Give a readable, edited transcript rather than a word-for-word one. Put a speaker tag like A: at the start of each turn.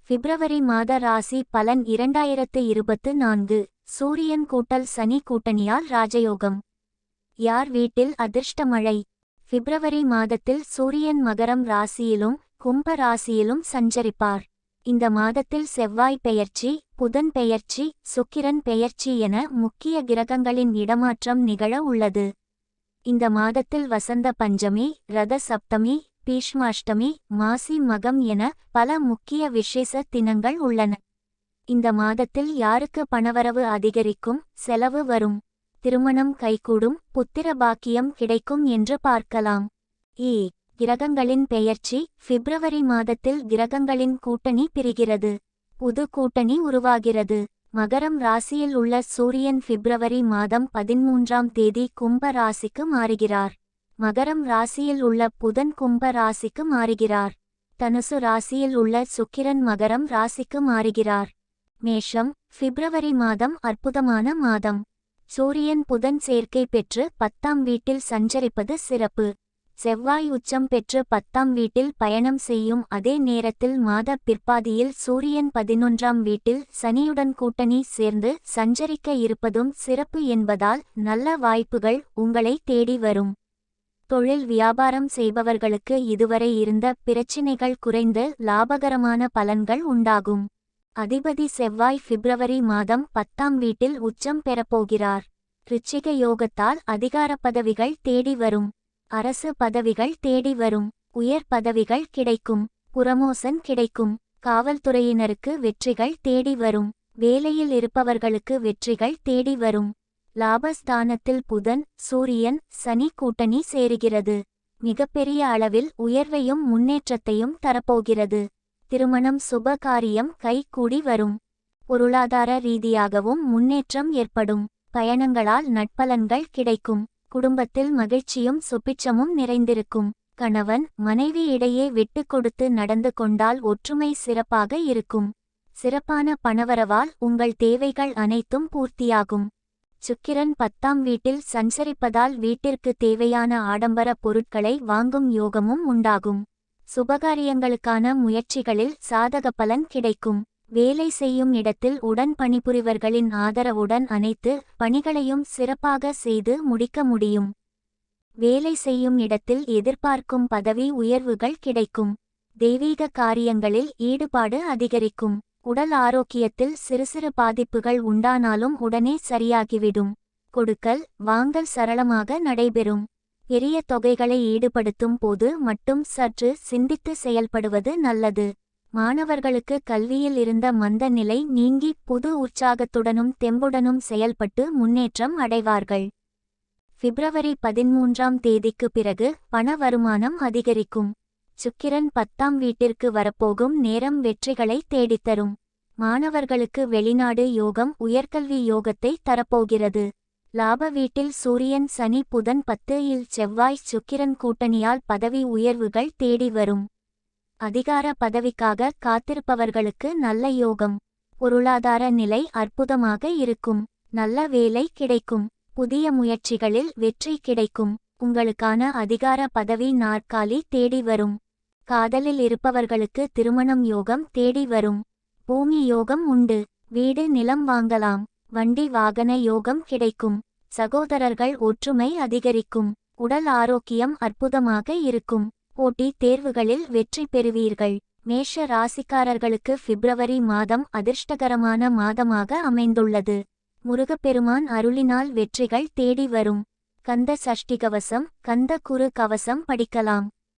A: பிப்ரவரி மாத ராசி பலன் 2024. சூரியன் கூட்டல் சனி கூட்டணியால் ராஜயோகம். யார் வீட்டில் அதிர்ஷ்ட மழை? பிப்ரவரி மாதத்தில் சூரியன் மகரம் ராசியிலும் கும்ப ராசியிலும் சஞ்சரிப்பார். இந்த மாதத்தில் செவ்வாய் பெயர்ச்சி, புதன் பெயர்ச்சி, சுக்கிரன் பெயர்ச்சி என முக்கிய கிரகங்களின் இடமாற்றம் நிகழ உள்ளது. இந்த மாதத்தில் வசந்த பஞ்சமி, ரத சப்தமி, பீஷ்மாஷ்டமி, மாசி மகம் என பல முக்கிய விசேஷ தினங்கள் உள்ளன. இந்த மாதத்தில் யாருக்கு பணவரவு அதிகரிக்கும், செலவு வரும், திருமணம் கைகூடும், புத்திர பாக்கியம் கிடைக்கும் என்று பார்க்கலாம். கிரகங்களின் பெயர்ச்சி. பிப்ரவரி மாதத்தில் கிரகங்களின் கூட்டணி பிரிகிறது. புது கூட்டணி உருவாகிறது. மகரம் ராசியில் உள்ள சூரியன் பிப்ரவரி மாதம் 13ஆம் தேதி கும்ப ராசிக்கு மாறுகிறார். மகரம் ராசியில் உள்ள புதன் கும்ப ராசிக்கு மாறுகிறார். தனுசு ராசியில் உள்ள சுக்கிரன் மகரம் ராசிக்கு மாறுகிறார். மேஷம். பிப்ரவரி மாதம் அற்புதமான மாதம். சூரியன் புதன் சேர்க்கை பெற்று 10ஆம் வீட்டில் சஞ்சரிப்பது சிறப்பு. செவ்வாய் உச்சம் பெற்று 10ஆம் வீட்டில் பயணம் செய்யும் அதே நேரத்தில் மாத பிற்பாதியில் சூரியன் 11ஆம் வீட்டில் சனியுடன் கூட்டணி சேர்ந்து சஞ்சரிக்க இருப்பதும் சிறப்பு என்பதால் நல்ல வாய்ப்புகள் உங்களை தேடி வரும். தொழில் வியாபாரம் செய்பவர்களுக்கு இதுவரை இருந்த பிரச்சினைகள் குறைந்து லாபகரமான பலன்கள் உண்டாகும். அதிபதி செவ்வாய் பிப்ரவரி மாதம் 10ஆம் வீட்டில் உச்சம் பெறப்போகிறார். ரிச்சிக யோகத்தால் அதிகார பதவிகள் தேடி வரும். அரசு பதவிகள் தேடி வரும். உயர் பதவிகள் கிடைக்கும். புரமோசன் கிடைக்கும். காவல்துறையினருக்கு வெற்றிகள் தேடி வரும். வேலையில் இருப்பவர்களுக்கு வெற்றிகள் தேடி வரும். லாபஸ்தானத்தில் புதன், சூரியன், சனி கூட்டணி சேருகிறது. மிகப்பெரிய அளவில் உயர்வையும் முன்னேற்றத்தையும் தரப்போகிறது. திருமணம் சுபகாரியம் கைகூடி வரும். பொருளாதார ரீதியாகவும் முன்னேற்றம் ஏற்படும். பயணங்களால் நட்பலன்கள் கிடைக்கும். குடும்பத்தில் மகிழ்ச்சியும் சுபிட்சமும் நிறைந்திருக்கும். கணவன் மனைவி இடையே விட்டு கொடுத்து நடந்து கொண்டால் ஒற்றுமை சிறப்பாக இருக்கும். சிறப்பான பணவரவால் உங்கள் தேவைகள் அனைத்தும் பூர்த்தியாகும். சுக்கிரன் 10ஆம் வீட்டில் சஞ்சரிப்பதால் வீட்டிற்கு தேவையான ஆடம்பர பொருட்களை வாங்கும் யோகமும் உண்டாகும். சுபகாரியங்களுக்கான முயற்சிகளில் சாதக பலன் கிடைக்கும். வேலை செய்யும் இடத்தில் உடன் பணிபுரிவர்களின் ஆதரவுடன் அனைத்து பணிகளையும் சிறப்பாக செய்து முடிக்க முடியும். வேலை செய்யும் இடத்தில் எதிர்பார்க்கும் பதவி உயர்வுகள் கிடைக்கும். தெய்வீக காரியங்களில் ஈடுபாடு அதிகரிக்கும். உடல் ஆரோக்கியத்தில் சிறு சிறு பாதிப்புகள் உண்டானாலும் உடனே சரியாகிவிடும். கொடுக்கல் வாங்கல் சரளமாக நடைபெறும். பெரிய தொகைகளை ஈடுபடுத்தும் போது மட்டும் சற்று சிந்தித்து செயல்படுவது நல்லது. மாணவர்களுக்கு கல்வியில் இருந்த மந்த நிலை நீங்கி புது உற்சாகத்துடனும் தெம்புடனும் செயல்பட்டு முன்னேற்றம் அடைவார்கள். பிப்ரவரி 13ஆம் தேதிக்கு பிறகு பண வருமானம் அதிகரிக்கும். சுக்கிரன் 10ஆம் வீட்டிற்கு வரப்போகும் நேரம் வெற்றிகளை தேடித்தரும். மாணவர்களுக்கு வெளிநாடு யோகம் உயர்கல்வி யோகத்தை தரப்போகிறது. லாப வீட்டில் சூரியன் சனி புதன் 10இல் செவ்வாய் சுக்கிரன் கூட்டணியால் பதவி உயர்வுகள் தேடி வரும். அதிகார பதவிக்காக காத்திருப்பவர்களுக்கு நல்ல யோகம். பொருளாதார நிலை அற்புதமாக இருக்கும். நல்ல வேலை கிடைக்கும். புதிய முயற்சிகளில் வெற்றி கிடைக்கும். உங்களுக்கான அதிகார பதவி நாற்காலி தேடி வரும். காதலில் இருப்பவர்களுக்கு திருமணம் யோகம் தேடி வரும். பூமி யோகம் உண்டு. வீடு நிலம் வாங்கலாம். வண்டி வாகன யோகம் கிடைக்கும். சகோதரர்கள் ஒற்றுமை அதிகரிக்கும். உடல் ஆரோக்கியம் அற்புதமாக இருக்கும். போட்டி தேர்வுகளில் வெற்றி பெறுவீர்கள். மேஷ ராசிக்காரர்களுக்கு பிப்ரவரி மாதம் அதிர்ஷ்டகரமான மாதமாக அமைந்துள்ளது. முருகப்பெருமான் அருளினால் வெற்றிகள் தேடி வரும். கந்த சஷ்டி கவசம், கந்த குரு கவசம் படிக்கலாம்.